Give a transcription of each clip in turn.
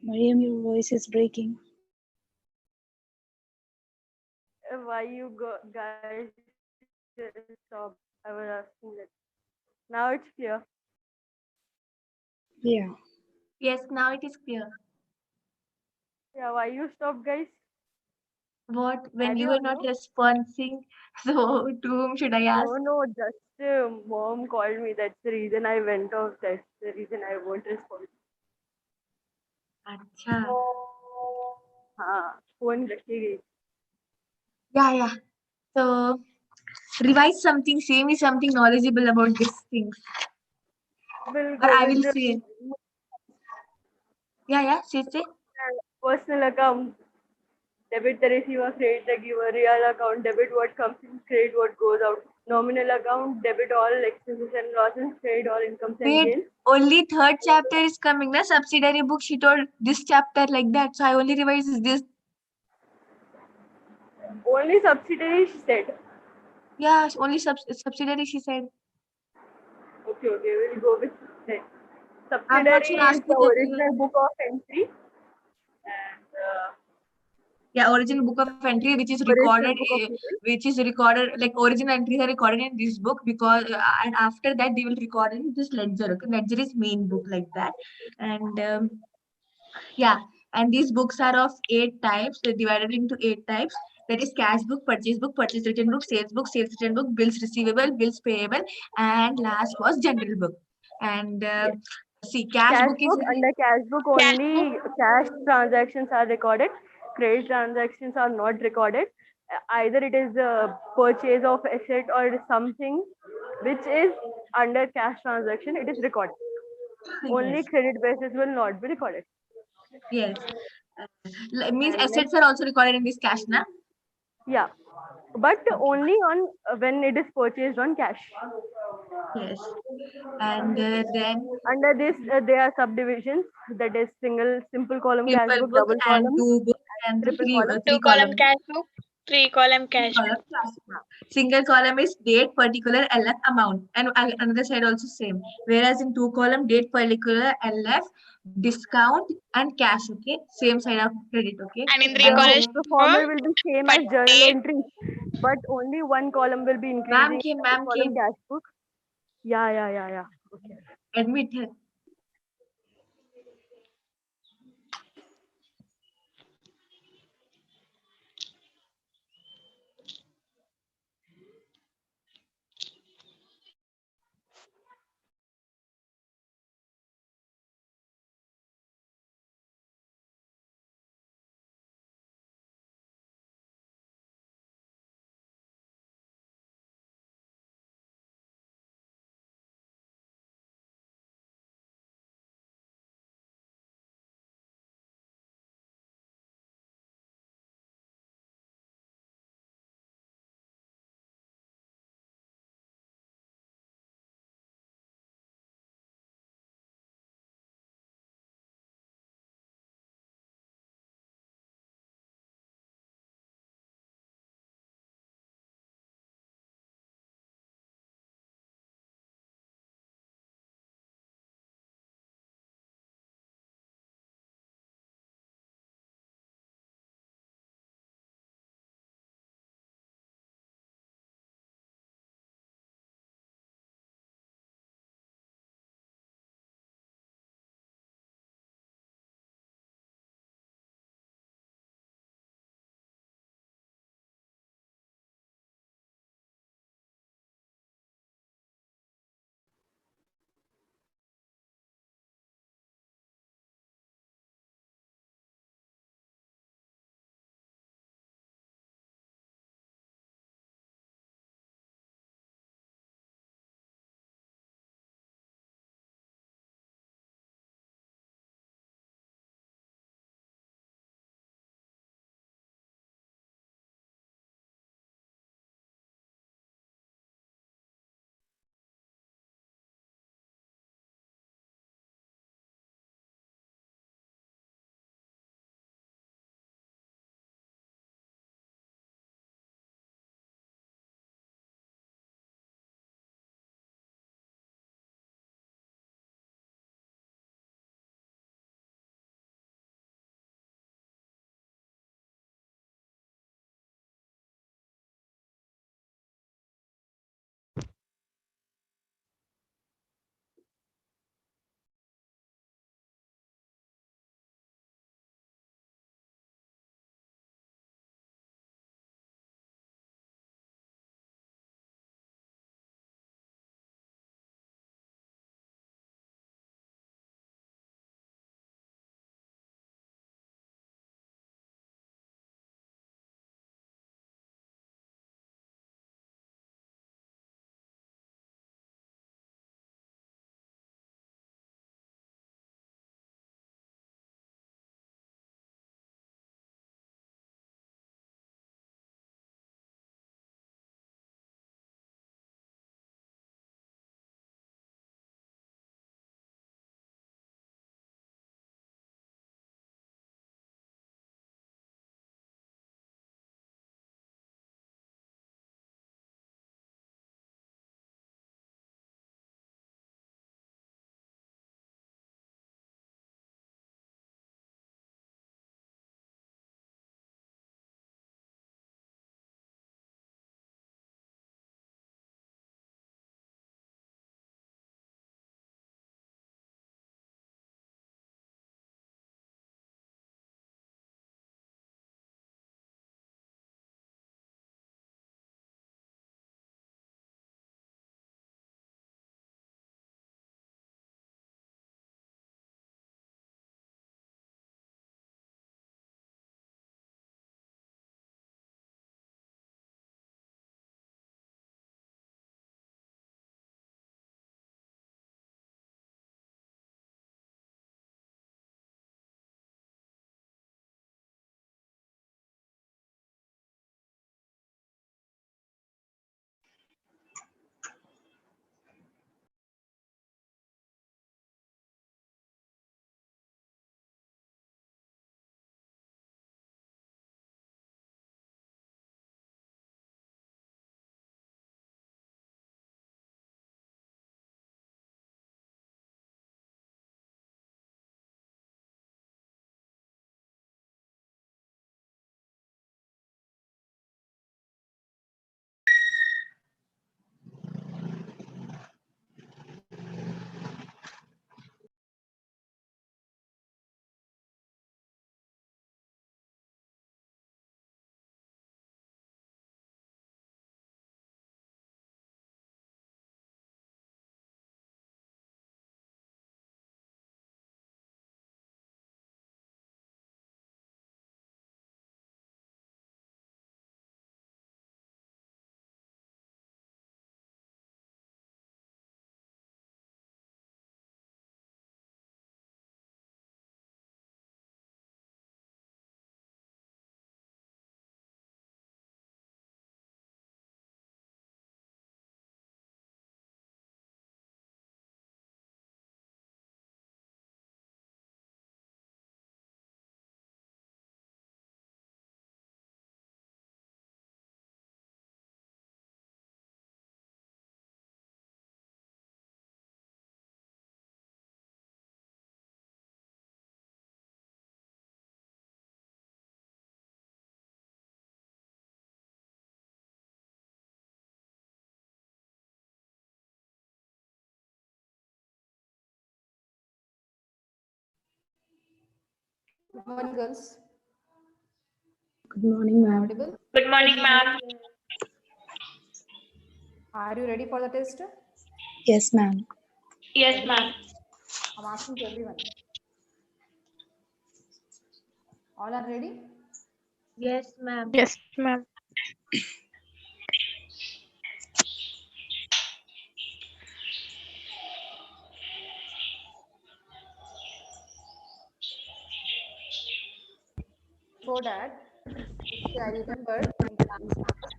Mariam, your voice is breaking. Why you guys stop? I was asking that. Now it's clear. Yeah. Yes, now it is clear. Yeah, why you stop, guys? What? When Are you you were on not no? responding, so to whom should I ask? No, just mom called me. That's the reason I went off. That's the reason I won't respond. अच्छा. हाँ, phone रखी गई. Yeah. So, revise something, say me something knowledgeable about these things. Will Or go I with will the say. Yeah, say. personal account. Debit the receiver, credit the giver, real account, debit what comes in, credit what goes out. Nominal account, debit all expenses and losses, credit all incomes and Wait, gains. only third chapter is coming. Na subsidiary book, she told this chapter like that. So I only revise this. Only subsidiary, she said. Yeah, only subsidiary, she said. Okay, we'll go with that. I'm not Subsidiary sure. is Ask the me that. original book of entry. And Yeah, original book of entry, which is original recorded, book of people. like original entries are recorded in this book because, and after that they will record in this ledger. Okay, ledger is main book like that, and yeah, and these books are of 8 types. They're divided into 8 types. That is cash book, purchase return book, sales return book, bills receivable, bills payable, and last was general book. And Yes. see, cash book is Under cash book only cash transactions are recorded. Credit transactions are not recorded. Either it is a purchase of asset or something which is under cash transaction, it is recorded. Only yes, credit basis will not be recorded. yes. Means And assets next, are also recorded in this cash, na? yeah, but Okay. only on when it is purchased on cash. Yes. And then Under this, there are subdivisions. That is simple column cash simple book, book double and column, 2 book and and triple three column. three 2-column column. cash book, 3-column Three cash column book. class book. Single column is date, particular, LF amount, and another side also same. Whereas in 2-column, date, particular, LF, discount, and cash. Okay, same side of credit. Okay, And in and 3-column, The format will be same but as journal date, entry, but only one column will be ma'am increasing. came, Column cash book. Yeah. Okay. admit her. Good morning, girls. Good morning, ma'am. Audible? Good morning, ma'am. Are you ready for the test? Yes, ma'am. Yes, ma'am. I'm asking to everyone. All are ready? Yes, ma'am. Yes, ma'am. Before that, I remember in the last class,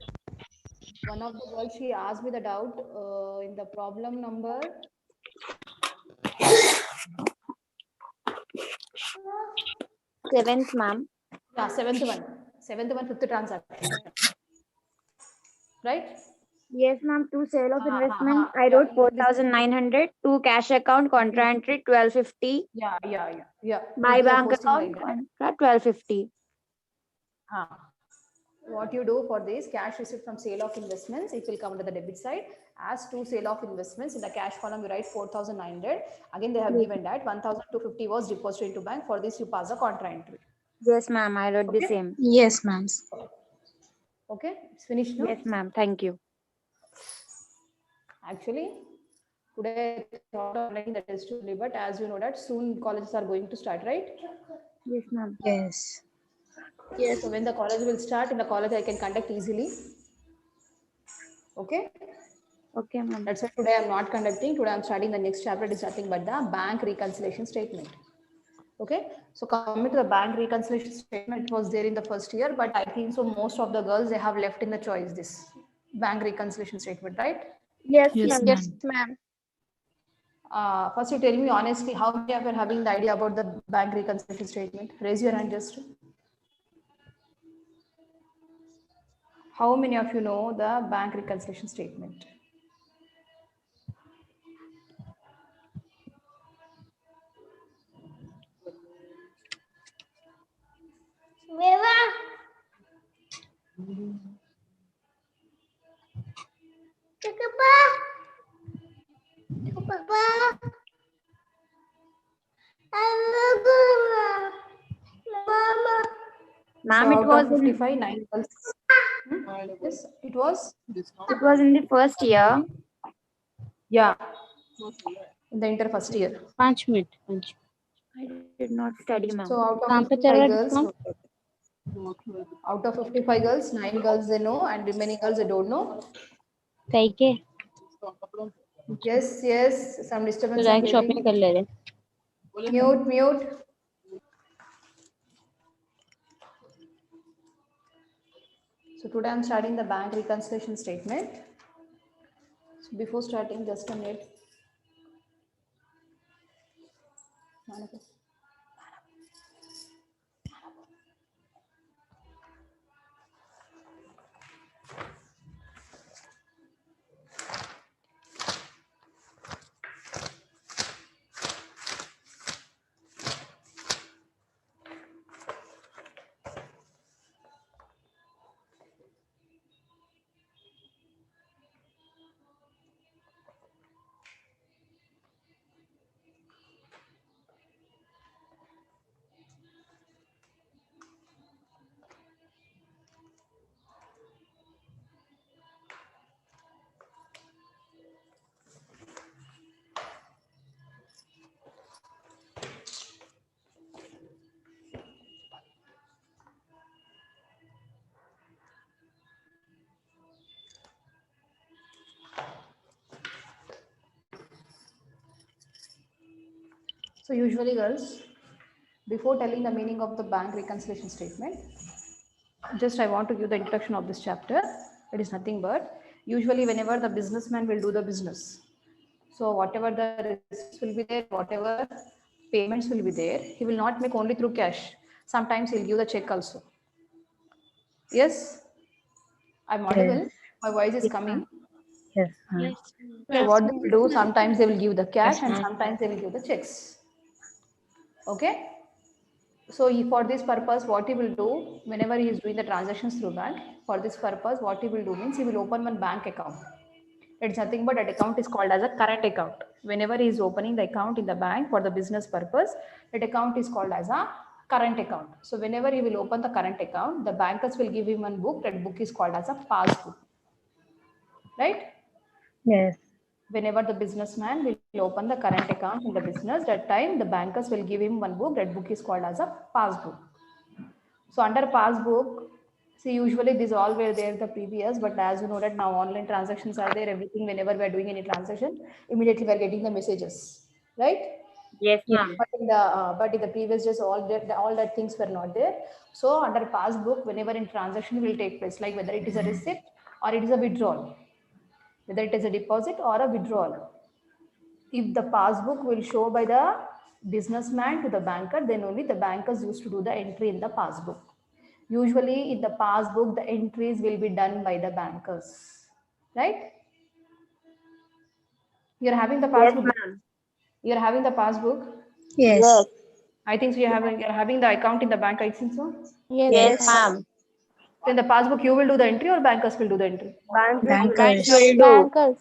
one of the girls, she asked me the doubt in the problem number 7th, ma'am. yeah, seventh one, fifth transaction, right? Yes, ma'am. To sale of Ha, ha, investment, ha. I Yeah, wrote 4,900. To cash account, contra entry 1250. yeah. By If you are bank posting account, like that, contra 1250. ha. What you do for this cash receipt from sale of investments, it will come to the debit side. As to sale of investments, in the cash column you write 4,900. Again they have Yes. given that 1,250 was deposited into bank. For this you pass the contra entry. Yes, ma'am. I wrote the Okay. same. Yes, ma'am. Okay, it's finished now. Yes, ma'am. Thank you. Actually, today I thought of making the test only, but as you know that soon colleges are going to start, right? Yes, ma'am. Yes. Yes. So when the college will start, in the college I can conduct easily. Okay. Okay, ma'am. That's why today I'm not conducting. Today I'm studying the next chapter. It is nothing but the bank reconciliation statement. Okay. So coming to the bank reconciliation statement, it was there in the first year, but I think so most of the girls, they have left in the choice this bank reconciliation statement, right? Yes, Yes, ma'am. ma'am. Yes, ma'am. First you tell me honestly, how many of you are having the idea about the bank reconciliation statement? Raise your hand just. How many of you know the bank reconciliation statement? Ma'am, So it out was of in 55, 9 girls. Yes, it was. the first year. Yeah, in the inter first year. 5 minutes. I did not study, ma'am. So out of काम पे 55 चल girls, रहा out of 55 girls, 9 girls they know, and remaining girls they don't know. कहीं के Yes, yes, some तो disturbance I'm जाके shopping कर getting. ले रहे Mute. So today I'm starting the bank reconciliation statement. So before starting, just a minute. So usually girls, before telling the meaning of the bank reconciliation statement, just I want to give the introduction of this chapter. It is nothing but usually whenever the businessman will do the business. So whatever the receipts will be there, whatever payments will be there, he will not make only through cash. Sometimes he'll give the check also. Yes, I'm audible. My voice is coming. Yes, Yes. So what they will do, sometimes they will give the cash Yes, and ma'am. sometimes they will give the checks. Okay. So for this purpose, what he will do, whenever he is doing the transactions through bank, for this purpose, what he will do means he will open one bank account. It's nothing but that account is called as a current account. Whenever he is opening the account in the bank for the business purpose, that account is called as a current account. So whenever he will open the current account, the bankers will give him one book. That book is called as a passbook, right? Yes. Whenever the businessman will open the current account in the business, that time the bankers will give him one book. That book is called as a passbook. So under passbook, see, usually these all were there the previous, but as you know that now online transactions are there, everything, whenever we are doing any transaction, immediately we are getting the messages, right? Yes, ma'am. But in the previous days, all that things were not there. So under passbook, whenever in transaction will take place, like whether it is a receipt or it is a withdrawal, whether it is a deposit or a withdrawal, if the passbook will show by the businessman to the banker, then only the bankers used to do the entry in the passbook. Usually in the passbook, the entries will be done by the bankers, right? You're having the Yes, passbook. ma'am. You're having the passbook. Yes. I think so. You're having the account in the bank. I think so. Yes, ma'am. Then the passbook, you will do the entry or bankers will do the entry? Bankers. Will do.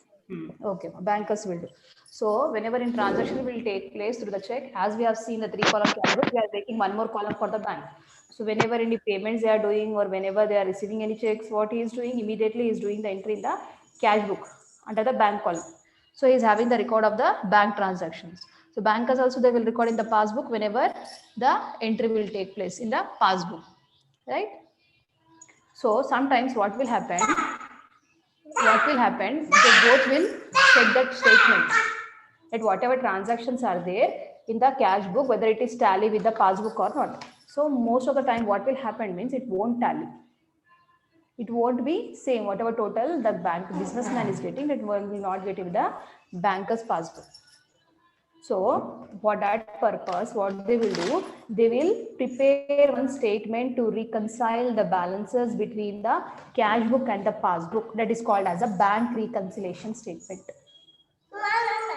Okay, bankers will do. So whenever in transaction will take place through the check, as we have seen the 3-column cash book, we are making one more column for the bank. So whenever any payments they are doing or whenever they are receiving any checks, what he is doing immediately is doing the entry in the cash book under the bank column. So he is having the record of the bank transactions. So bankers also they will record in the passbook whenever the entry will take place in the passbook, right? So sometimes what will happen? They both will check that statement that whatever transactions are there in the cash book, whether it is tally with the passbook or not. So most of the time what will happen means it won't tally. It won't be same whatever total the bank businessman is getting, it will not get with the banker's passbook. So for that purpose, what they will do, they will prepare one statement to reconcile the balances between the cash book and the passbook. That is called as a bank reconciliation statement.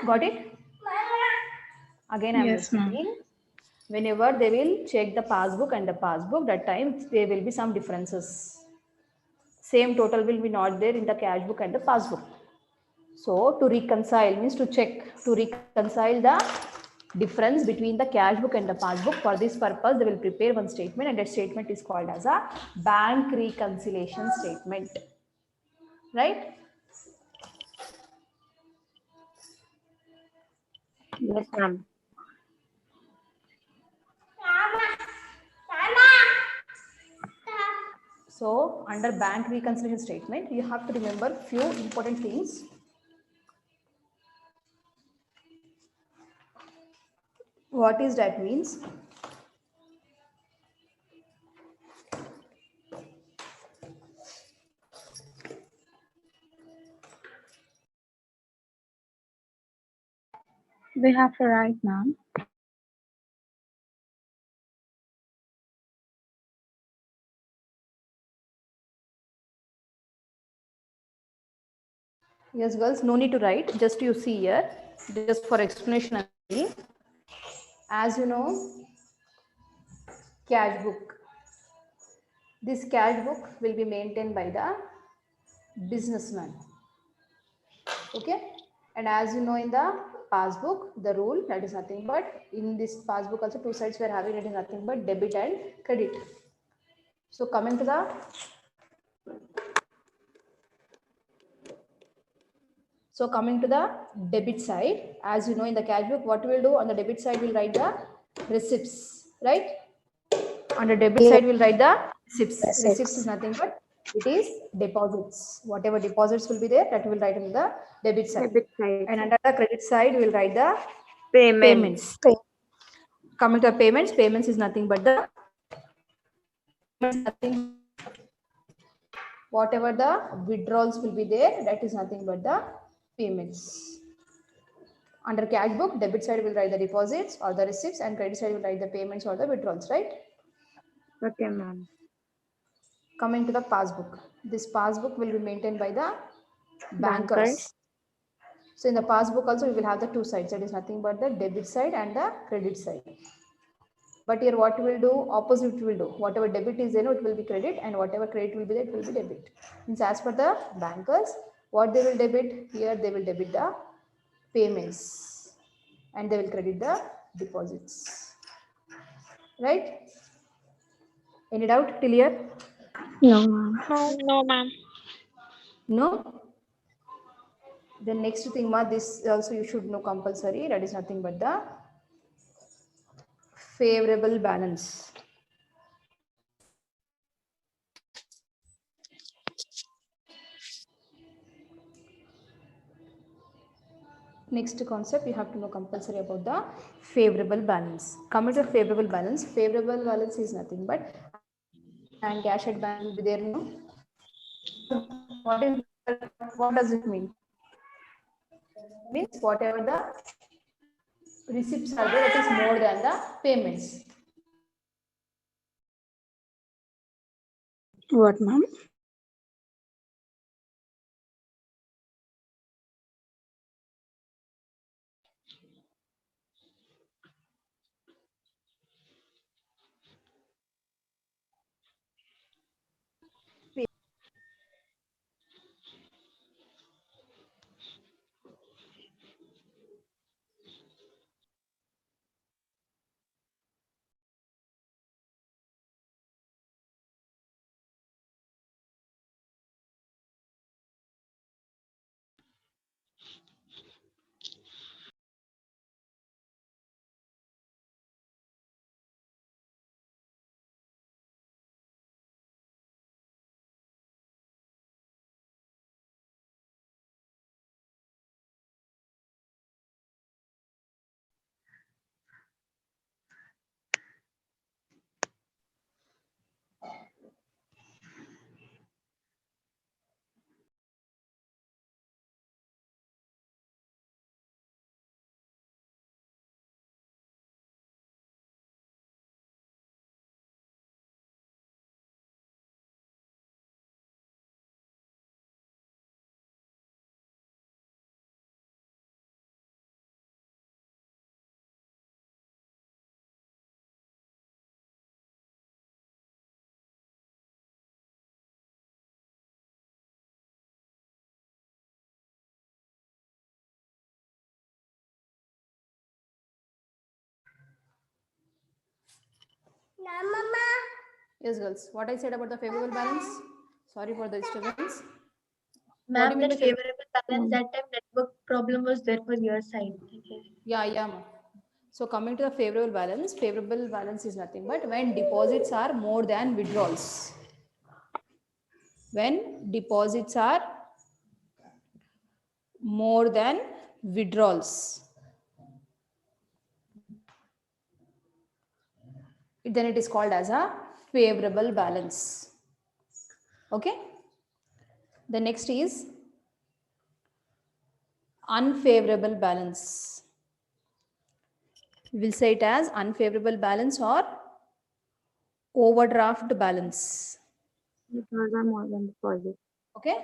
Got it? Again, I am Yes, ma'am. repeating. Whenever they will check the passbook and the passbook, that time there will be some differences. Same total will be not there in the cash book and the passbook. So to reconcile means to check, to reconcile the difference between the cash book and the passbook. For this purpose, they will prepare one statement and that statement is called as a bank reconciliation statement. Right? Yes, ma'am. So under bank reconciliation statement, you have to remember few important things. What is that means? We have to write, ma'am. Yes, girls, no need to write. Just you see here, just for explanation only. As you know, cash book. This cash book will be maintained by the businessman. Okay, and as you know in the passbook, the rule that is nothing but in this passbook also two sides we are having, it is nothing but debit and credit. So coming to the debit side, as you know in the cash book, what we will do on the debit side, we'll write the receipts, right? On the debit side, we'll write the receipts. Receipts is nothing but it is deposits. Whatever deposits will be there, that will write on the debit side. And under the credit side, we'll write the payments. Coming to the payments is nothing but the whatever the withdrawals will be there, that is nothing but the payments. Under cash book, debit side will write the deposits or the receipts and credit side will write the payments or the withdrawals, right? Okay, ma'am. Coming to the passbook. This passbook will be maintained by the bankers. So in the passbook also we will have the two sides, that is nothing but the debit side and the credit side. But here what we will do, opposite we will do. Whatever debit is there, it will be credit, and whatever credit will be there, it will be debit. Means as per the bankers, what they will debit, here they will debit the payments and they will credit the deposits. Right? Any doubt till here? No, ma'am. No, ma'am. No? The next thing, ma, this also you should know compulsory. That is nothing but the favorable balance. Next concept you have to know compulsory about the favorable balance. Coming to favorable balance is nothing but, and cash at bank will be there, no? What is, what does it mean? Means whatever the receipts are there, that is more than the payments. What, ma'am? Yes, girls. What I said about the favorable balance? Sorry for the disturbance. What do Ma'am, you mean that by favorable balance, that time network problem was there for your side. Okay. yeah, ma'am. So coming to the favorable balance is nothing but when deposits are more than withdrawals. When deposits are more than withdrawals, then it is called as a favorable balance. Okay. The next is unfavorable balance. We will say it as unfavorable balance or overdraft balance. Withdrawals are more than deposits. Okay.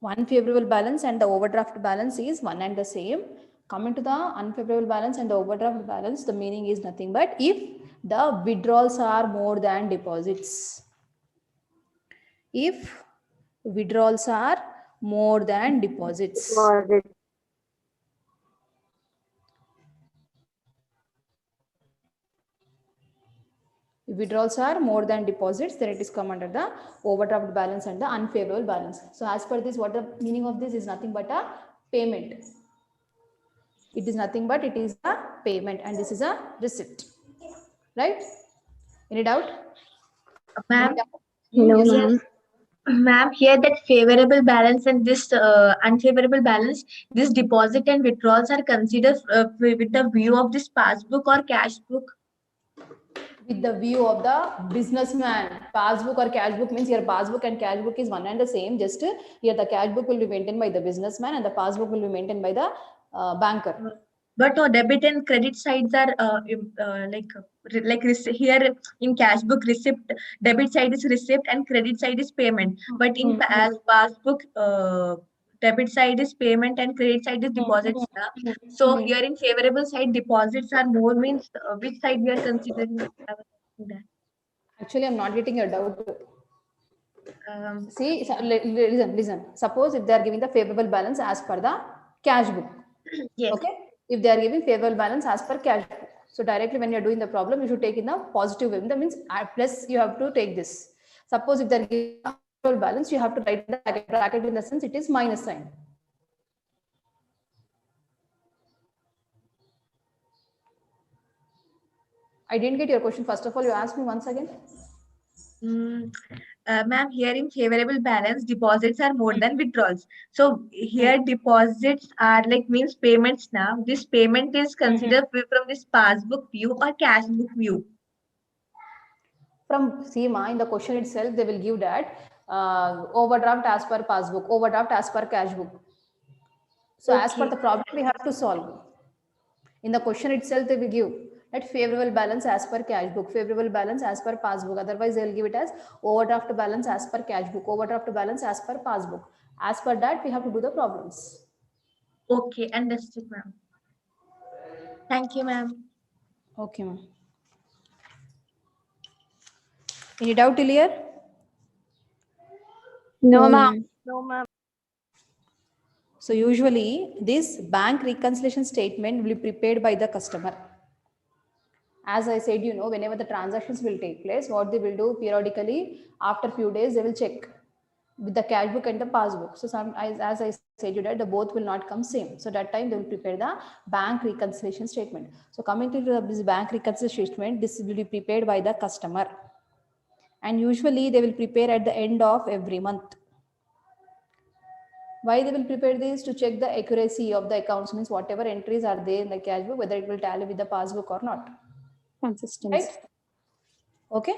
One favorable balance and the overdraft balance is one and the same. Coming to the unfavorable balance and the overdraft balance, the meaning is nothing but if the withdrawals are more than deposits. If withdrawals are more than deposits. Deposits. If withdrawals are more than deposits, then it is come under the overdraft balance and the unfavorable balance. So as per this, what the meaning of this is nothing but a payment. It is nothing but it is a payment and this is a receipt. Right? Any doubt? Ma'am, No, Yes. ma'am. ma'am, here that favorable balance and this unfavorable balance, this deposit and withdrawals are considered with the view of this passbook or cash book. With the view of the businessman. Passbook or cash book means your passbook and cash book is one and the same. Just here the cash book will be maintained by the businessman and the passbook will be maintained by the banker. But debit and credit sides are here in cash book receipt, debit side is receipt and credit side is payment. But in as passbook, debit side is payment and credit side is deposits. So here in favorable side, deposits are more means which side we are considering? That. Actually, I'm not getting your doubt. Um, See, listen. Suppose if they are giving the favorable balance as per the cash book. yes. Okay. If they are giving favorable balance as per cash book. So directly when you're doing the problem, you should take in the positive way. That means plus you have to take this. Suppose if they're giving a total balance, you have to write the bracket in the sense it is minus sign. I didn't get your question. First of all, you asked me once again. Ma'am, here in favorable balance, deposits are more than withdrawals. So here deposits are like means payments now. This payment is considered from this passbook view or cash book view. From SEMA, in the question itself, they will give that overdraft as per passbook, overdraft as per cash book. So as per the problem, we have to solve. In the question itself, they will give that favorable balance as per cash book, favorable balance as per passbook. Otherwise, they will give it as overdraft balance as per cash book, overdraft balance as per passbook. As per that, we have to do the problems. Okay, understood, ma'am. Thank you, ma'am. Okay, ma'am. Any doubt till here? No, ma'am. No, ma'am. So usually this bank reconciliation statement will be prepared by the customer. As I said, whenever the transactions will take place, what they will do periodically, after few days, they will check with the cash book and the passbook. So as I said you that the both will not come same. So that time they will prepare the bank reconciliation statement. So coming to this bank reconciliation statement, this will be prepared by the customer. And usually they will prepare at the end of every month. Why they will prepare this? To check the accuracy of the accounts, means whatever entries are there in the cash book, whether it will tally with the passbook or not. Consistency. Right? Okay.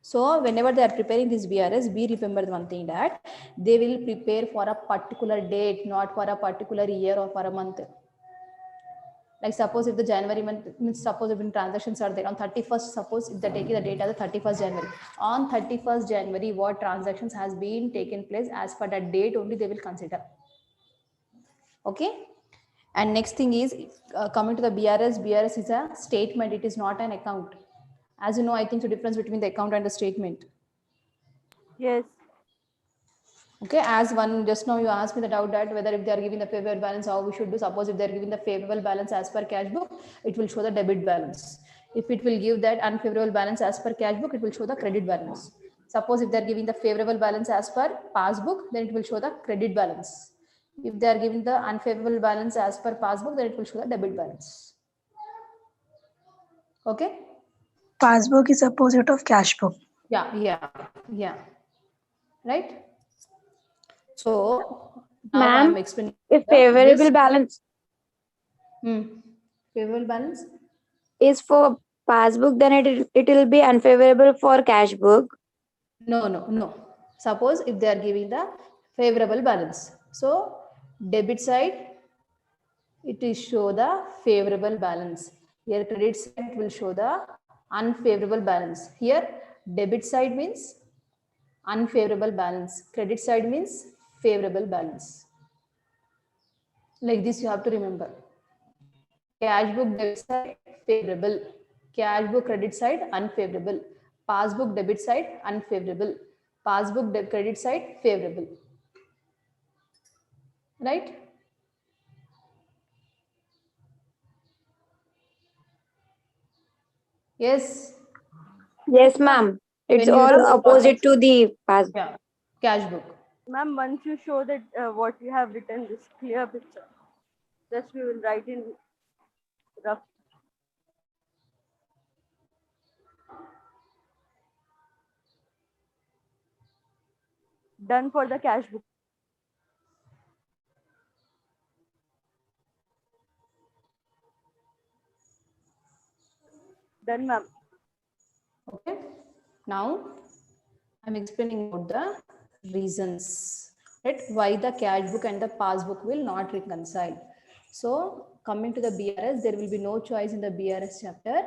So whenever they are preparing this BRS, be remember one thing, that they will prepare for a particular date, not for a particular year or for a month. Like suppose if the January month, means suppose if transactions are there on 31st, suppose if they're taking the date as the 31st January. On 31st January, what transactions has been taken place, as per that date only they will consider. Okay. And next thing is coming to the BRS. BRS is a statement. It is not an account. As you know, I think the difference between the account and the statement. Yes. Okay, as one just now you asked me the doubt that whether if they are giving the favorable balance, how we should do. Suppose if they are giving the favorable balance as per cash book, it will show the debit balance. If it will give that unfavorable balance as per cash book, it will show the credit balance. Suppose if they are giving the favorable balance as per passbook, then it will show the credit balance. If they are giving the unfavorable balance as per passbook, then it will show the debit balance. Okay. Passbook is opposite of cash book. Yeah. Right. So now I Ma'am, am explaining if the favorable risk. balance Favorable balance. is for passbook, then it will be unfavorable for cash book. No. Suppose if they are giving the favorable balance, so debit side it will show the favorable balance. Here credit side will show the unfavorable balance. Here debit side means unfavorable balance. Credit side means favorable balance. Like this you have to remember. Cash book debit side favorable. Cash book credit side unfavorable. Passbook debit side unfavorable. Passbook credit side favorable. Right? Yes. Yes, ma'am. It's When you all do the opposite to the passbook. yeah, cash book. Ma'am, once you show that what you have written, this clear picture, just we will write in rough. Done for the cash book. Done, ma'am. Okay. Now I'm explaining about the reasons, right? Why the cash book and the passbook will not reconcile. So coming to the BRS, there will be no choice in the BRS chapter.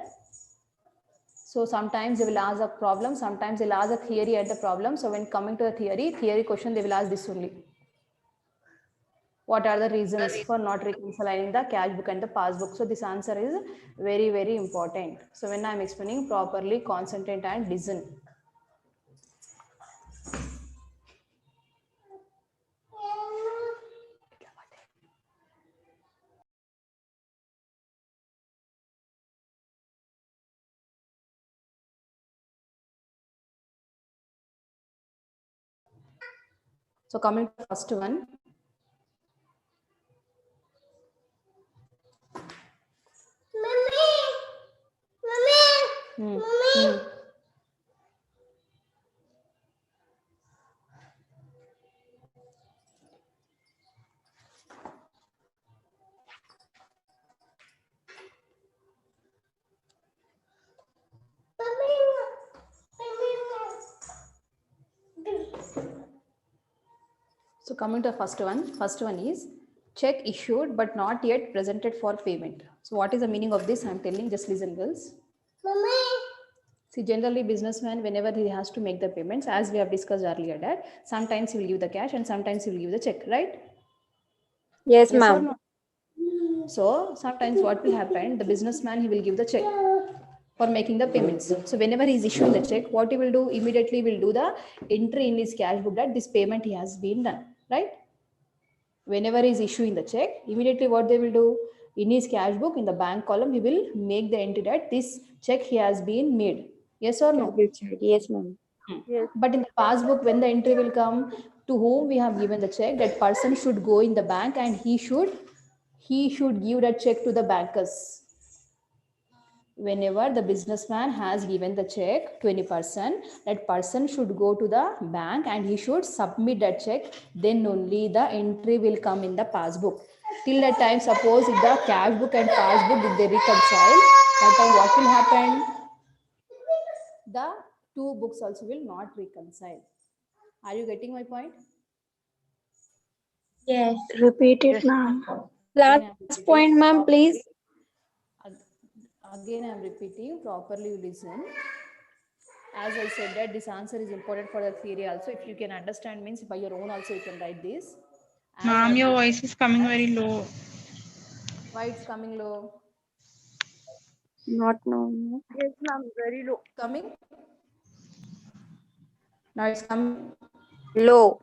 So sometimes they will ask a problem, sometimes they'll ask a theory at the problem. So when coming to the theory question, they will ask this only. What are the reasons for not reconciling the cash book and the passbook? So this answer is very, very important. So when I'm explaining properly, concentrate and listen. So coming to first one. Hmm. Hmm. So coming to the first one is check issued but not yet presented for payment. So what is the meaning of this? I'm telling, just listen, girls. See, generally businessman, whenever he has to make the payments, as we have discussed earlier, that sometimes he will give the cash and sometimes he will give the check, right? Yes, Yes or ma'am. no? So sometimes what will happen, the businessman, he will give the check for making the payments. So whenever he is issuing the check, what he will do, immediately will do the entry in his cash book that this payment he has been done, right? Whenever he is issuing the check, immediately what they will do, in his cash book, in the bank column, he will make the entry that this check he has been made. Yes or no? Yes, ma'am. Yes. But in the passbook, when the entry will come, to whom we have given the check, that person should go in the bank and he should give that check to the bankers. Whenever the businessman has given the check to any person, that person should go to the bank and he should submit that check. Then only the entry will come in the passbook. Till that time, suppose if the cash book and passbook, if they reconcile, that time what will happen? The two books also will not reconcile. Are you getting my point? Yes. Repeat it, Yes. ma'am. Again, I'm Last point, ma'am, please. Again, I'm repeating, properly you listen. As I said that this answer is important for the theory also. If you can understand means by your own also you can write this. As Ma'am, I've your given- voice is coming very low. Why it's coming low? Not no. Yes, ma'am. Very low. Coming? Now it's coming. Low.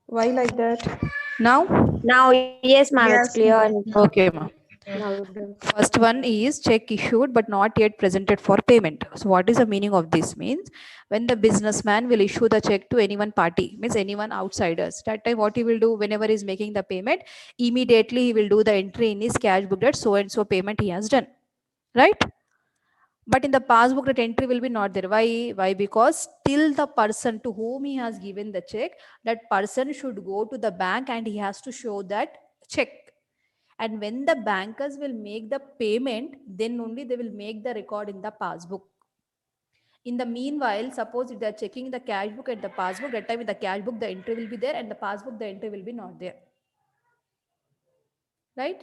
Why like that? Now? Now, yes, ma'am, it's Yes, clear. ma'am. Okay, ma'am. Louder. First one is check issued but not yet presented for payment. So what is the meaning of this? Means when the businessman will issue the check to anyone party, means anyone outsiders, that time what he will do, whenever he is making the payment, immediately he will do the entry in his cash book that so and so payment he has done, right? But in the passbook that entry will be not there. Why? Because still the person to whom he has given the check, that person should go to the bank and he has to show that check. And when the bankers will make the payment, then only they will make the record in the passbook. In the meanwhile, suppose if they are checking the cash book and the passbook, that time in the cash book the entry will be there and the passbook the entry will be not there. Right?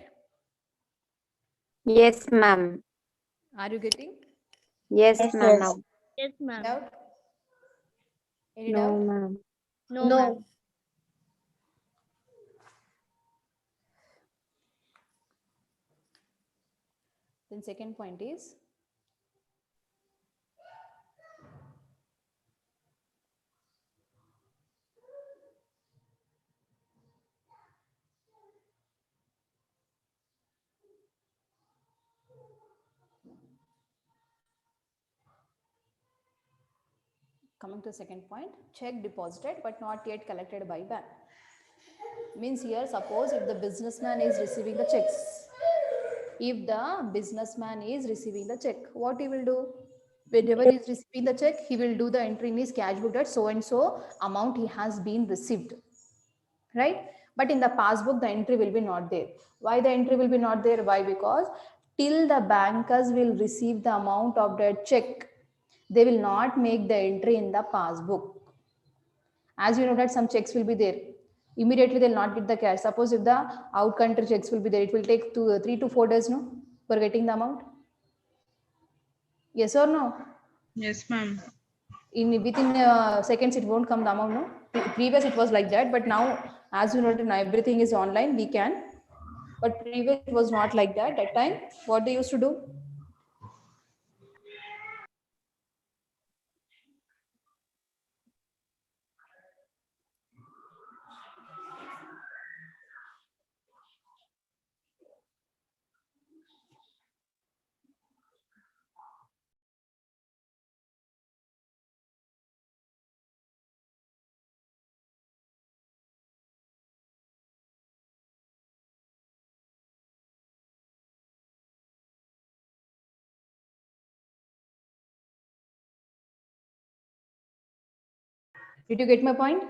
Yes, ma'am. Are you getting? Yes, Yes, ma'am. yes. Now. Yes, ma'am. Doubt? Any No, doubt? ma'am. No, ma'am. Then second point is coming to the second point, check deposited but not yet collected by bank. Means here, suppose if the businessman is receiving the checks, if the businessman is receiving the check, what he will do? Whenever he is receiving the check, he will do the entry in his cash book that so and so amount he has been received, right? But in the passbook, the entry will be not there. Why the entry will be not there? Why? Because till the bankers will receive the amount of that check, they will not make the entry in the passbook. As you know that some checks will be there, immediately they'll not get the cash. Suppose if the out country checks will be there, it will take 3 to 4 days, no, for getting the amount. Yes or no? Yes, ma'am. In within seconds it won't come the amount, no. Previous it was like that, but now as you know that now everything is online, we can. But previous it was not like that. That time what they used to do, Did you get my point?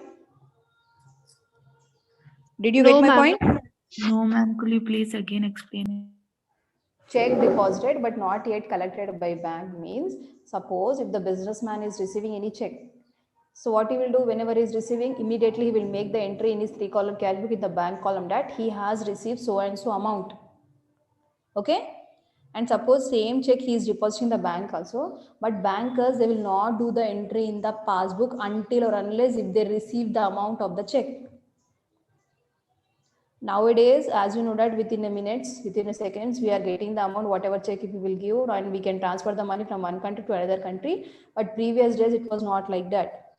Did you get my point? No, ma'am. Could you please again explain it? Check deposited but not yet collected by bank means, suppose if the businessman is receiving any check, so what he will do whenever he is receiving, immediately he will make the entry in his 3-column cash book in the bank column that he has received so and so amount. Okay, and suppose same check he is depositing the bank also, but bankers, they will not do the entry in the passbook until or unless if they receive the amount of the check. Nowadays, as you know that within a minutes, within a seconds, we are getting the amount, whatever check if we will give, and we can transfer the money from one country to another country. But previous days, it was not like that.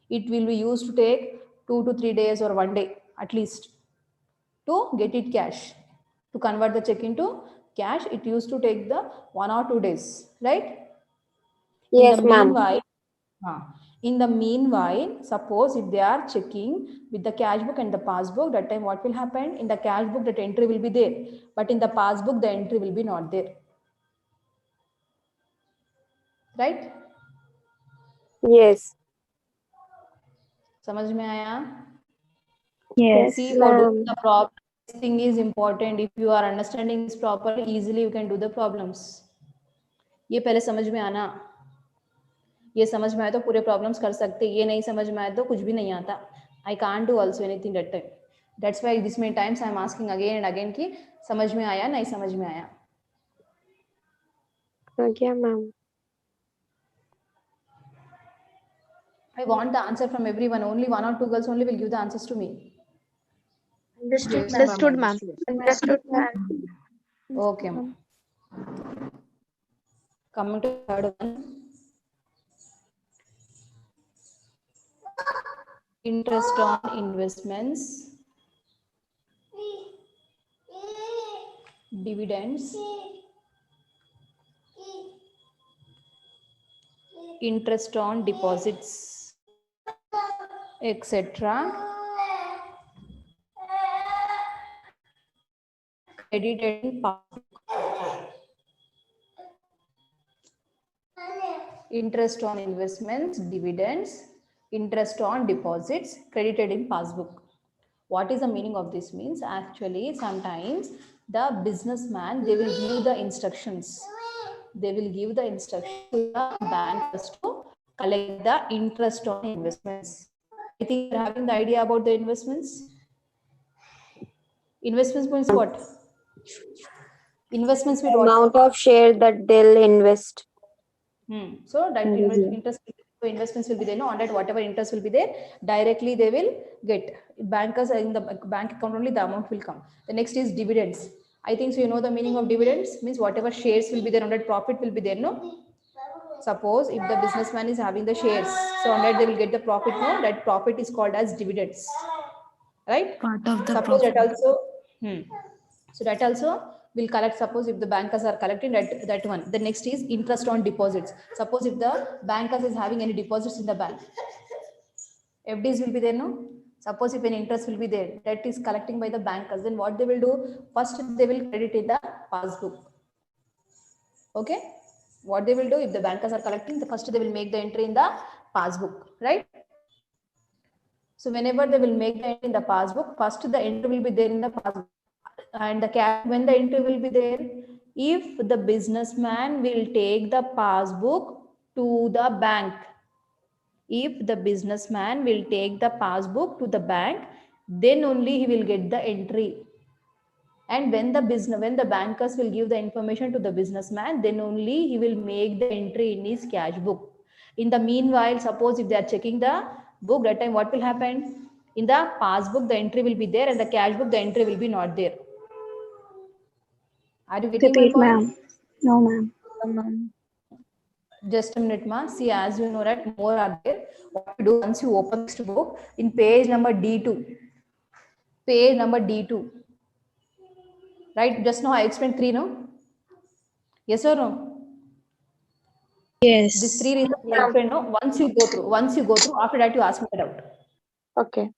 It will be used to take 2 to 3 days or 1 day at least to get it cash. To convert the check into cash, it used to take the 1 or 2 days, right? Yes, In the ma'am. meanwhile, in the meanwhile, suppose if they are checking with the cash book and the passbook, that time what will happen? In the cash book, that entry will be there, but in the passbook, the entry will be not there. Right? Yes. समझ में आया? Yes. See, for doing Ma'am. the problem, this thing is important. If you are understanding this properly, easily you can do the problems. ये पहले समझ में आना. ये समझ में आया तो पूरे प्रॉब्लम्स कर सकते, ये नहीं समझ में आया तो कुछ भी नहीं आता. I can't do also anything that time. That's why this many times I am asking again and again कि समझ में आया नहीं समझ में आया. Okay, ma'am. I want the answer from everyone. Only 1 or 2 girls only will give the answers to me. Understood, ma'am. Understood, ma'am. Okay. Coming to third one. Interest on investments, dividends, interest on deposits, etc. Credited interest on investments, dividends, interest on deposits credited in passbook. What is the meaning of this? Means actually sometimes the businessman, they will give the instructions. They will give the instruction to the bankers to collect the interest on investments. I think you're having the idea about the investments. Investments means what? Investments with what? Amount of share that they'll invest. So that interest, so investments will be there. No, on that whatever interest will be there, directly they will get. Bankers in the bank account only the amount will come. The next is dividends. I think so. You know the meaning of dividends means whatever shares will be there on that profit will be there. No. Suppose if the businessman is having the shares, so on that they will get the profit. No, that profit is called as dividends. Right. Part of the Suppose profit. that also. So that also will collect. Suppose if the bankers are collecting that one. The next is interest on deposits. Suppose if the bankers is having any deposits in the bank, FDs will be there. No. Suppose if an interest will be there, that is collecting by the bankers. Then what they will do? First they will credit in the passbook. Okay. What they will do if the bankers are collecting, the first they will make the entry in the passbook, right? So whenever they will make the entry in the passbook, first the entry will be there in the passbook, and the cash when the entry will be there, if the businessman will take the passbook to the bank, if the businessman will take the passbook to the bank, then only he will get the entry. And when the bankers will give the information to the businessman, then only he will make the entry in his cash book. In the meanwhile, suppose if they are checking the book, that time what will happen? In the passbook, the entry will be there, and the cash book, the entry will be not there. Are you getting Repeat, my point? ma'am. No, ma'am. Just a minute, ma. See, as you know that more are there. What to do once you open this book in page number D2. Page number D2. Right? Just now I explained 3, no? Yes or no? Yes. This 3 reasons I explained, no? Once you go through, after that you ask me the doubt. Okay.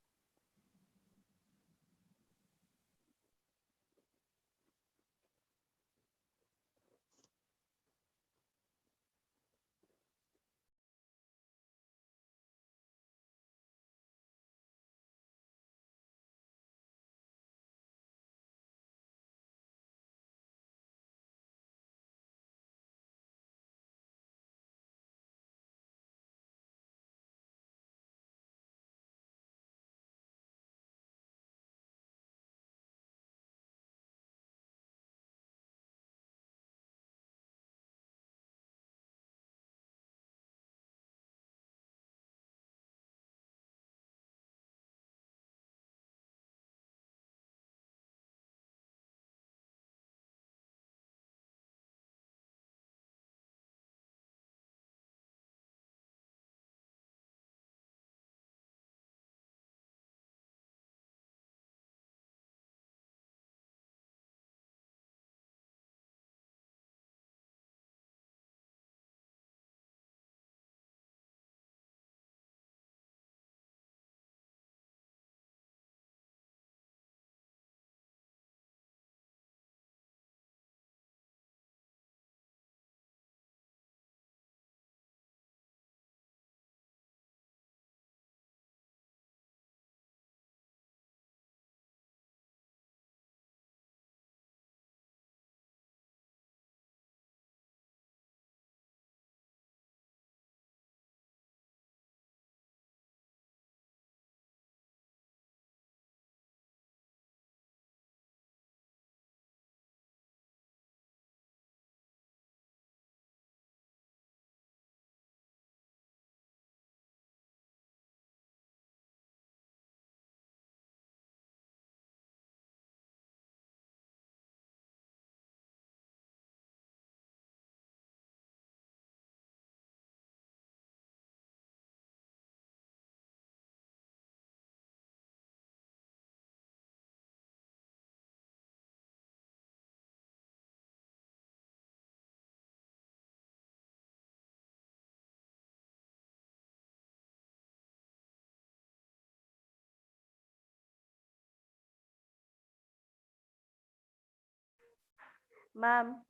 Ma'am.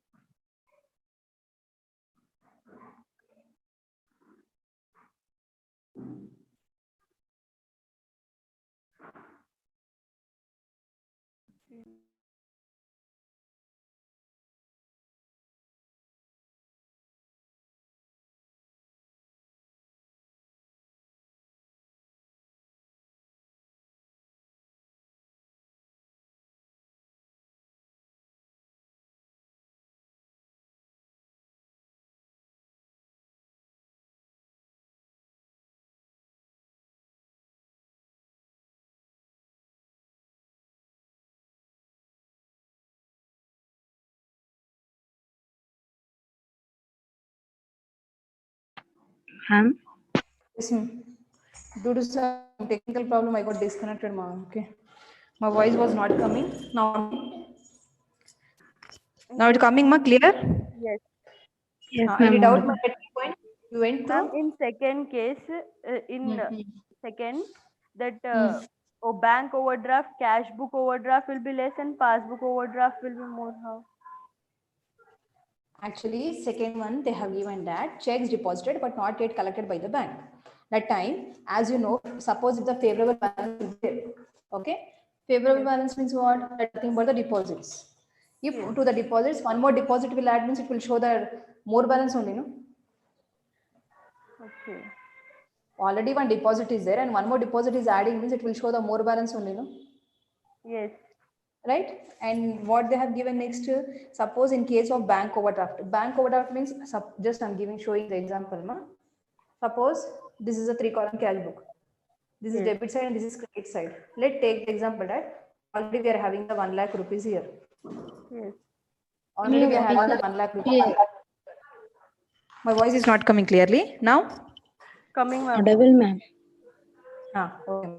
Ma'am. Yes, ma'am. Due to some technical problem, I got disconnected, ma'am. Okay. My voice was not coming. Now it's coming, ma, clear? Yes. Yes, Any ma'am. doubt, Audible. ma, at any point you went Ma'am, through? in second case, in Mhm. second, that Mm. bank overdraft, cash book overdraft will be less and passbook overdraft will be more. How? Actually, second one, they have given that checks deposited but not yet collected by the bank. That time, as you know, suppose if the favorable balance is there, okay? Favorable balance means what? Nothing but the deposits. If to the deposits, one more deposit will add means it will show the more balance only, no? Okay. Already one deposit is there and one more deposit is adding means it will show the more balance only, no? Yes. Right? And what they have given next, suppose in case of bank overdraft means just I'm showing the example, ma. Suppose this is a 3-column cash book. This is Yes. debit side and this is credit side. Let's take the example that already we are having the 1 lakh rupees here. Yes. Already we are having the 1 lakh rupees. My voice is not coming clearly now. Coming, ma'am. Audible, ma'am. Okay.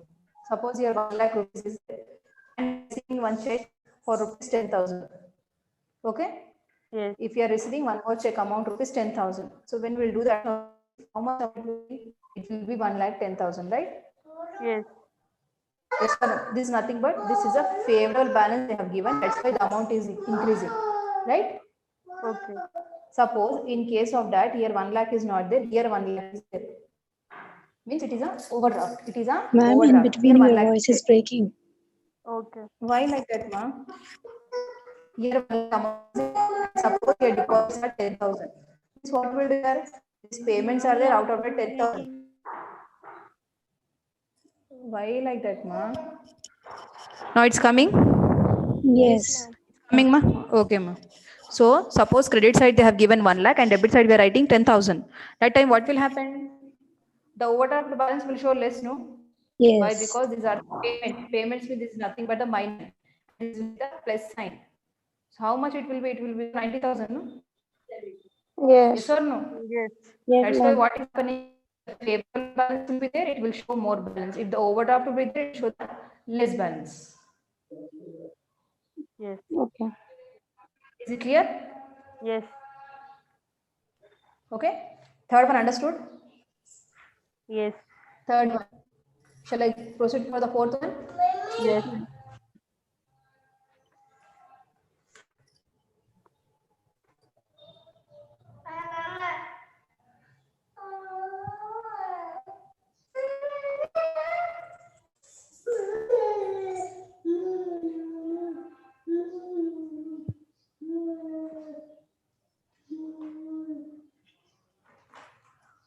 Suppose here 1 lakh rupees is there and receiving one check for rupees 10,000. Okay. Yes. If you are receiving one more check amount rupees 10,000. So when we'll do that, how much amount will be? It will be 1,10,000, right? Yes. Yes, sir. This is nothing but this is a favorable balance they have given. That's why the amount is increasing, right? Okay. Suppose in case of that, here 1 lakh is not there, here 1 lakh is there. Means it is a overdraft. It is a Ma'am, in overdraft. between Here 1 your lakh voice is is there. breaking. Okay. Why like that, ma'am? Here 1 lakh amount is there. Suppose your deposits are 10,000. Means what will do here? These payments are there out of the 10,000. Why like that, ma? Now it's coming? Yes. Coming, ma? Okay, ma. So suppose credit side they have given 1 lakh and debit side we are writing 10,000. That time what will happen? The overdraft balance will show less, no? Why? Yes. Because these are payments. Payments with this nothing but the minus. This is with the plus sign. So how much it will be? It will be 90,000, no? Yes. Yes or no? Yes. Yes, That's why ma'am. what is happening? The favorable balance will be there, it will show more balance. If the overdraft will be there, it shows the less balance. Yes. Okay. Is it clear? Yes. Okay. Third one understood? Yes. Third one. Shall I proceed for the fourth one? Yes.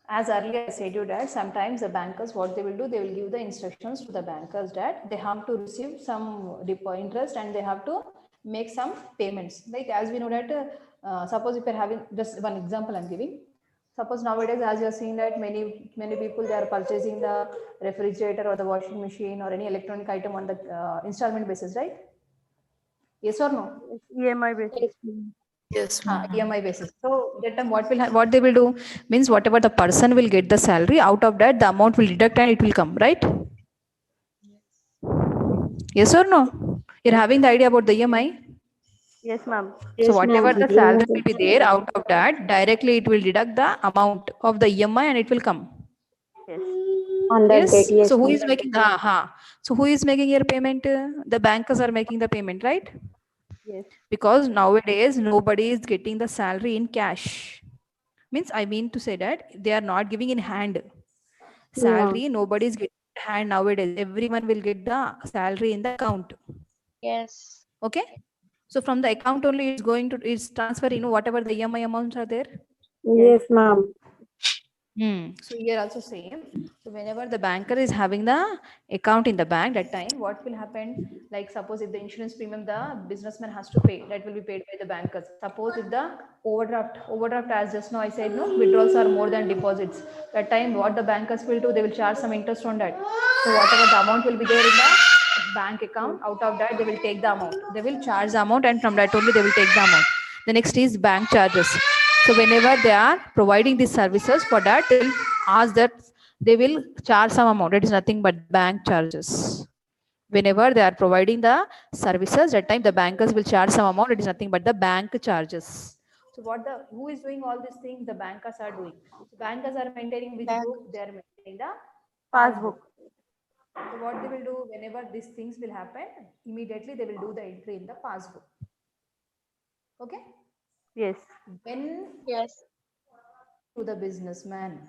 As earlier I said you that sometimes the bankers, what they will do, they will give the instructions to the bankers that they have to receive some interest and they have to make some payments. Like as we know that, suppose if you're having just one example I'm giving. Suppose nowadays, as you're seeing that many people they are purchasing the refrigerator or the washing machine or any electronic item on the installment basis, right? Yes or no? EMI basis. Yes, ma'am. EMI basis. So that time what they will do means whatever the person will get the salary out of that the amount will deduct and it will come, right? Yes or no? You're having the idea about the EMI. Yes, ma'am. So Yes, whatever ma'am. the salary will be there out of that directly it will deduct the amount of the EMI and it will come. Yes. On that Yes. date, yes, So who ma'am. is making? So who is making your payment? The bankers are making the payment, right? Yes. because nowadays nobody is getting the salary in cash. Means I mean to say that they are not giving in hand. Salary, nobody is getting in hand nowadays. Everyone will get the salary in the account. Yes. Okay. So from the account only it's going to it's transfer, whatever the EMI amounts are there. Yes, ma'am. So here also same. So whenever the banker is having the account in the bank, that time what will happen? Like suppose if the insurance premium the businessman has to pay, that will be paid by the bankers. Suppose if the overdraft as just now I said no, withdrawals are more than deposits. That time what the bankers will do, they will charge some interest on that. So whatever the amount will be there in the bank account, out of that they will take the amount. They will charge the amount and from that only they will take the amount. The next is bank charges. So whenever they are providing these services, for that they will ask that they will charge some amount. It is nothing but bank charges. Whenever they are providing the services, that time the bankers will charge some amount. It is nothing but the bank charges. So who is doing all these things? The bankers are doing. So bankers are maintaining which book? They are maintaining the passbook. So what they will do whenever these things will happen, immediately they will do the entry in the passbook. Okay. Yes. When Yes. to the businessman,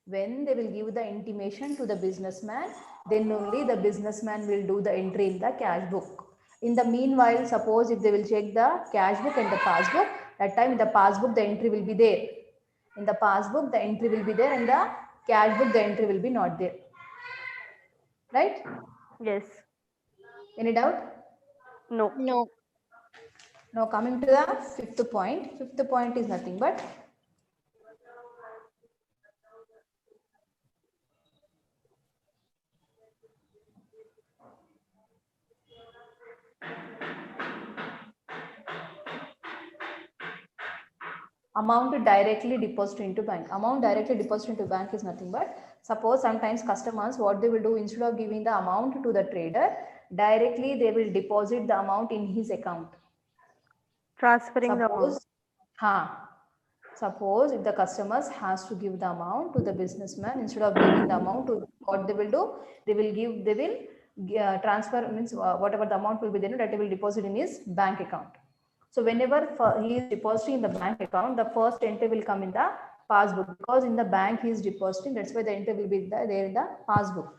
when they will give the intimation to the businessman, then only the businessman will do the entry in the cash book. In the meanwhile, suppose if they will check the cash book and the passbook, that time in the passbook the entry will be there. In the passbook the entry will be there, and the cash book the entry will be not there. Right? Yes. Any doubt? No. No. Now coming to the fifth point. Fifth point is nothing but amount directly deposited into bank. Amount directly deposited into bank is nothing but, suppose sometimes customers, what they will do, instead of giving the amount to the trader, directly they will deposit the amount in his account. Transferring the amount. Suppose if the customers has to give the amount to the businessman, instead of giving the amount to, what they will do, they will transfer, means whatever the amount will be there, that they will deposit in his bank account. So whenever he is depositing in the bank account, the first entry will come in the passbook, because in the bank he is depositing, that's why the entry will be there in the passbook.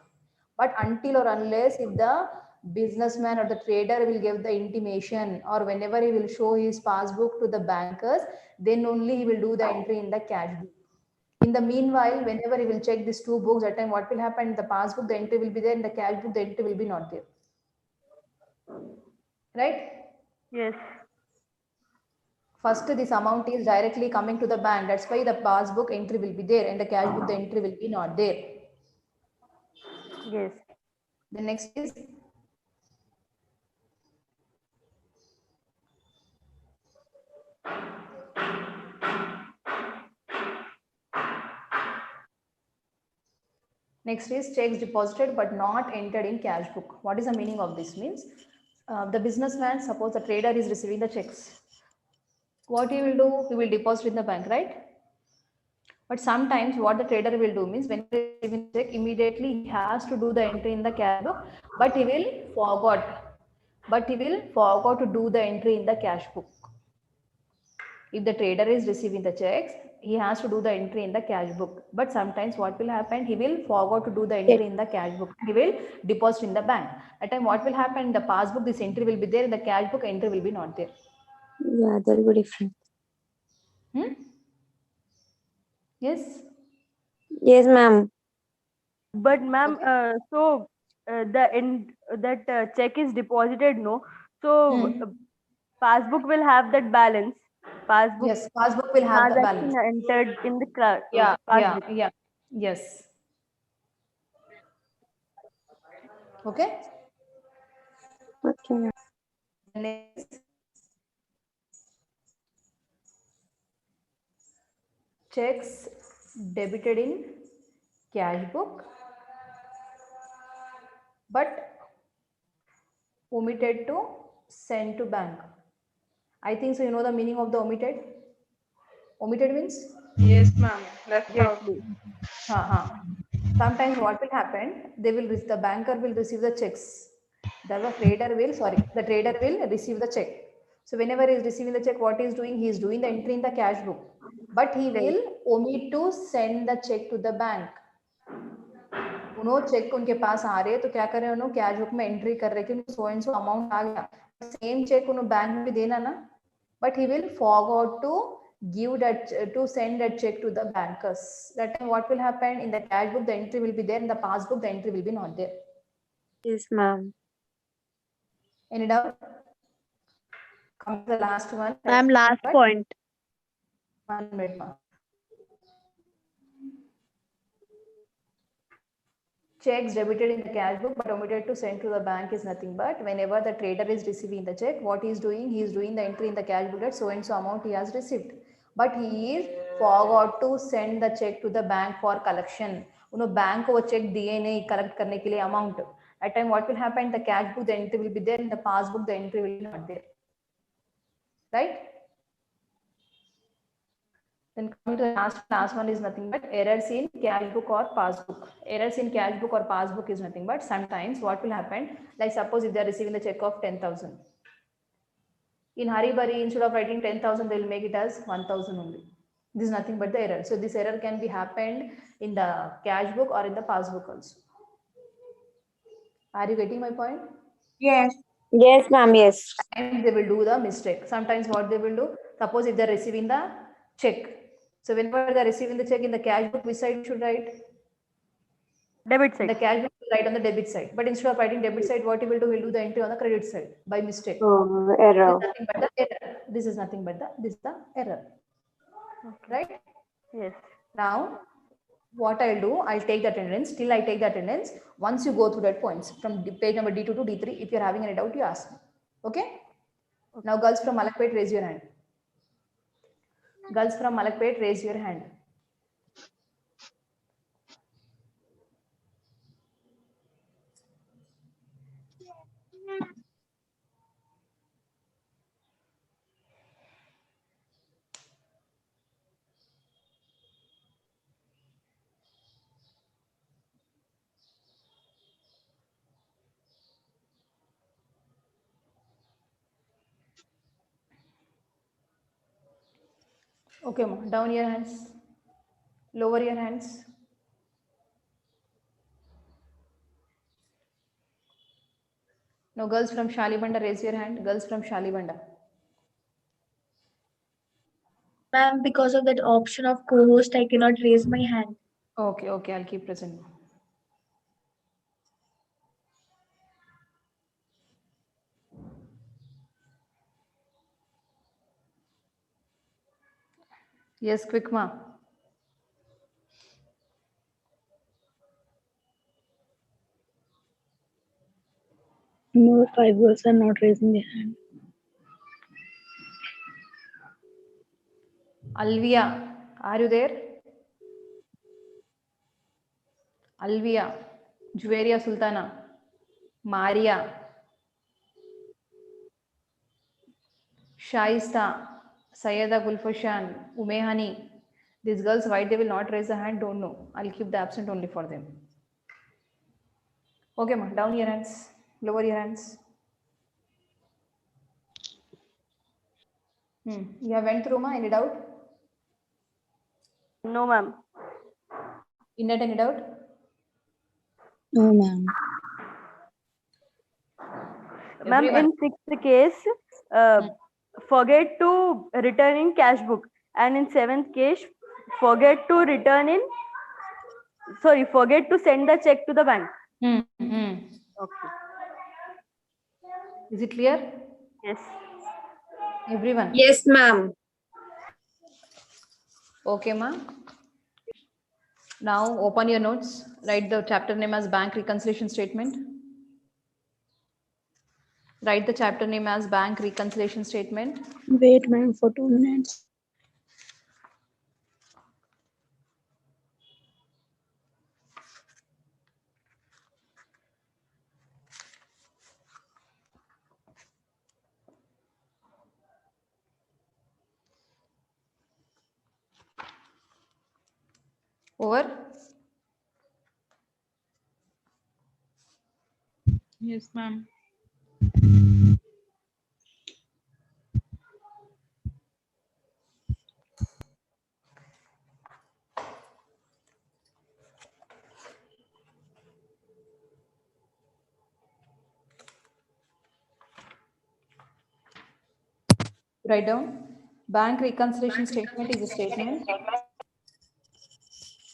But until or unless if the businessman or the trader will give the intimation, or whenever he will show his passbook to the bankers, then only he will do the entry in the cash book. In the meanwhile, whenever he will check these two books, that time what will happen? In the passbook the entry will be there, in the cash book the entry will be not there. Right? Yes. First, this amount is directly coming to the bank. That's why the passbook entry will be there, and the cash book the entry will be not there. Yes. The next is checks deposited but not entered in cash book. What is the meaning of this? Means the businessman, suppose the trader is receiving the checks. What he will do? He will deposit in the bank, right? But sometimes what the trader will do means, when he is receiving the check, immediately he has to do the entry in the cash book, but he will forgot to do the entry in the cash book. If the trader is receiving the checks, he has to do the entry in the cash book. But sometimes what will happen? He will forget to do the entry in the cash book. He will deposit in the bank. At time what will happen? In the passbook, this entry will be there. In the cash book, entry will be not there. Yeah, that will be different. Yes. Yes, ma'am. But ma'am, so that check is deposited, no? So passbook will have that balance. Passbook. Yes, passbook will have the transaction balance. entered in the Yeah. passbook. Yes. Okay. Okay. Next, checks debited in cash book but omitted to send to bank. I think so. You know the meaning of the omitted? Omitted means? Yes, ma'am. Left Yes, out. please. Sometimes what will happen? The banker will receive the checks. The trader will receive the check. So whenever he is receiving the check, what he is doing? He is doing the entry in the cash book, but he will omit to send the check to the bank. उन्होंने check उनके पास आ रहे हैं तो क्या कर रहे हैं, उन्होंने कैश बुक में एंट्री कर रहे हैं कि सो एंड सो अमाउंट आ गया, सेम चेक उन्होंने बैंक में भी देना ना, but he will forgot to give that to send that check to the bankers. That time what will happen? In the cash book the entry will be there, in the passbook the entry will be not there. Yes, ma'am. Any doubt? Come to the last one. Ma'am, last But point. 1 minute, ma'am. Checks debited in the cash book but omitted to send to the bank is nothing but whenever the trader is receiving the check, what he is doing? He is doing the entry in the cash book that so and so amount he has received, but he is forgot to send the check to the bank for collection. उन्होंने bank को वो check दिए नहीं collect करने के लिए amount. At time what will happen? The cash book the entry will be there, in the passbook the entry will be not there. Right? Then coming to the last one is nothing but errors in cash book or passbook. Errors in cash book or passbook is nothing but sometimes what will happen, like suppose if they are receiving the check of 10,000. In hurry burry, instead of writing 10,000, they will make it as 1,000 only. This is nothing but the error. So this error can be happened in the cash book or in the passbook also. Are you getting my point? Yes. Yes, ma'am. Yes. And they will do the mistake. Sometimes what they will do, suppose if they are receiving the check. So whenever they are receiving the check in the cash book, which side should write? Debit The side. cash book will write on the debit side. But instead of writing debit side, what he will do? He will do the entry on the credit side by mistake. Oh, error. This is nothing but the error. This is nothing but this is the error. Right? Yes. Now, what I'll do, I'll take the attendance. Till I take the attendance, once you go through that points from page number D2 to D3, if you're having any doubt, you ask me. Okay? Now, girls from Malakpet, raise your hand. Girls from Malakpet, raise your hand. Okay, ma. Down your hands. Lower your hands. Now, girls from Shalibanda, raise your hand. Girls from Shalibanda. Ma'am, because of that option of co-host, I cannot raise my hand. Okay, okay. I'll keep present. Yes, quick, ma. No, 5 girls are not raising their hand. Alvia, are you there? Alvia, Juveria Sultana, Maria, Shaista, Sayeda Gulfashan, Umehani. These girls, why they will not raise the hand, don't know. I'll keep the absent only for them. Okay, ma. Down your hands. Lower your hands. You have went through, ma? Any doubt? No, ma'am. Innet, any doubt? No, ma'am. Ma'am, Everyone. in sixth case, forget to return in cash book, and in seventh case, forget to send the check to the bank. Okay. Is it clear? Yes. Everyone? Yes, ma'am. Okay, ma. Now open your notes. Write the chapter name as Bank Reconciliation Statement. Write the chapter name as Bank Reconciliation Statement. Wait, ma'am, for 2 minutes. Over. Yes, ma'am. Write down. Bank reconciliation statement is a statement.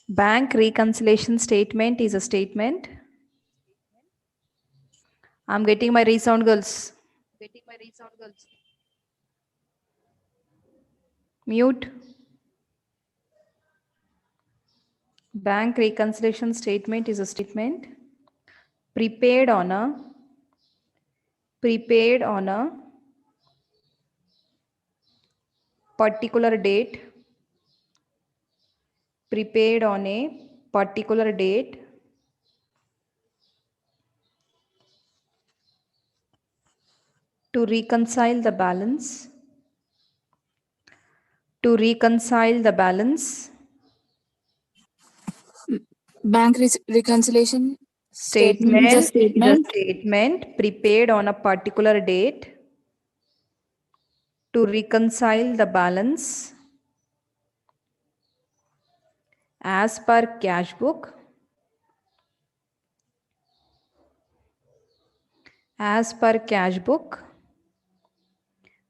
Bank reconciliation statement is a statement. I'm getting my resound, girls. Mute. Bank reconciliation statement is a statement prepared on a particular date, prepared on a particular date to reconcile the balance, Bank reconciliation statement is a statement is a statement statement prepared on a particular date to reconcile the balance as per cash book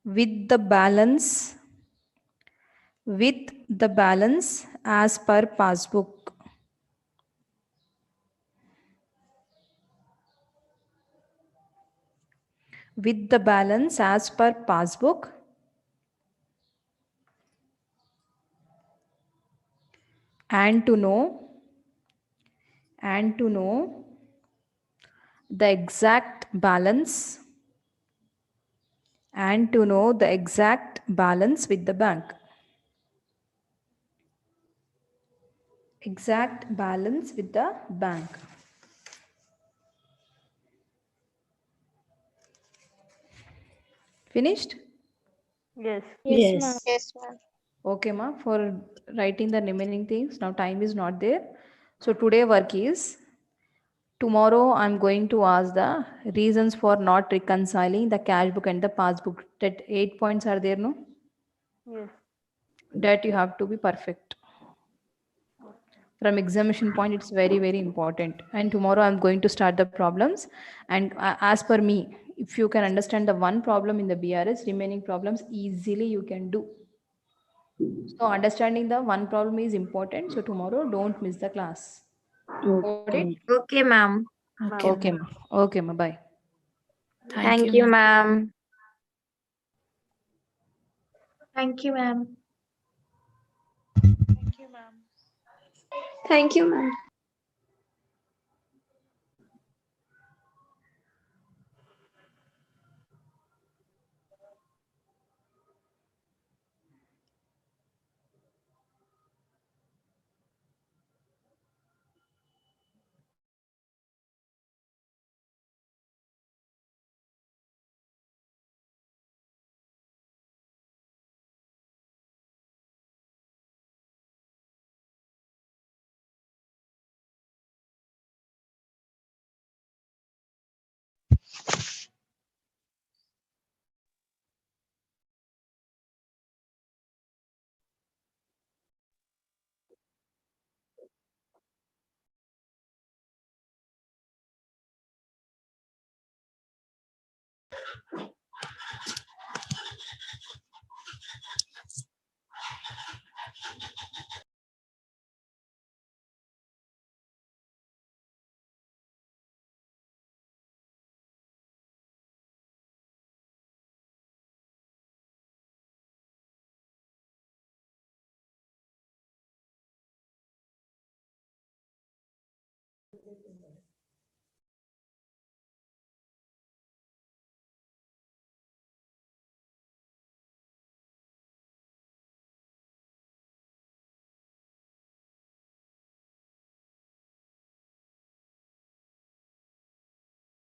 with the balance as per passbook. With the balance as per passbook and to know the exact balance with the bank. Exact balance with the bank. Finished? Yes. yes Yes, ma'am. Okay, ma, for writing the remaining things. Now time is not there. So today work is, tomorrow I'm going to ask the reasons for not reconciling the cash book and the passbook. That 8 points are there, no? Yes. That you have to be perfect. From examination point, it's very, very important. And tomorrow I'm going to start the problems. And as per me, if you can understand the one problem in the BRS, remaining problems easily you can do. So understanding the one problem is important. So tomorrow don't miss the class. Got it? Okay, ma'am. Okay, ma. Okay, ma. Bye. Thank you, ma'am. Thank you, ma'am. Thank you, ma'am.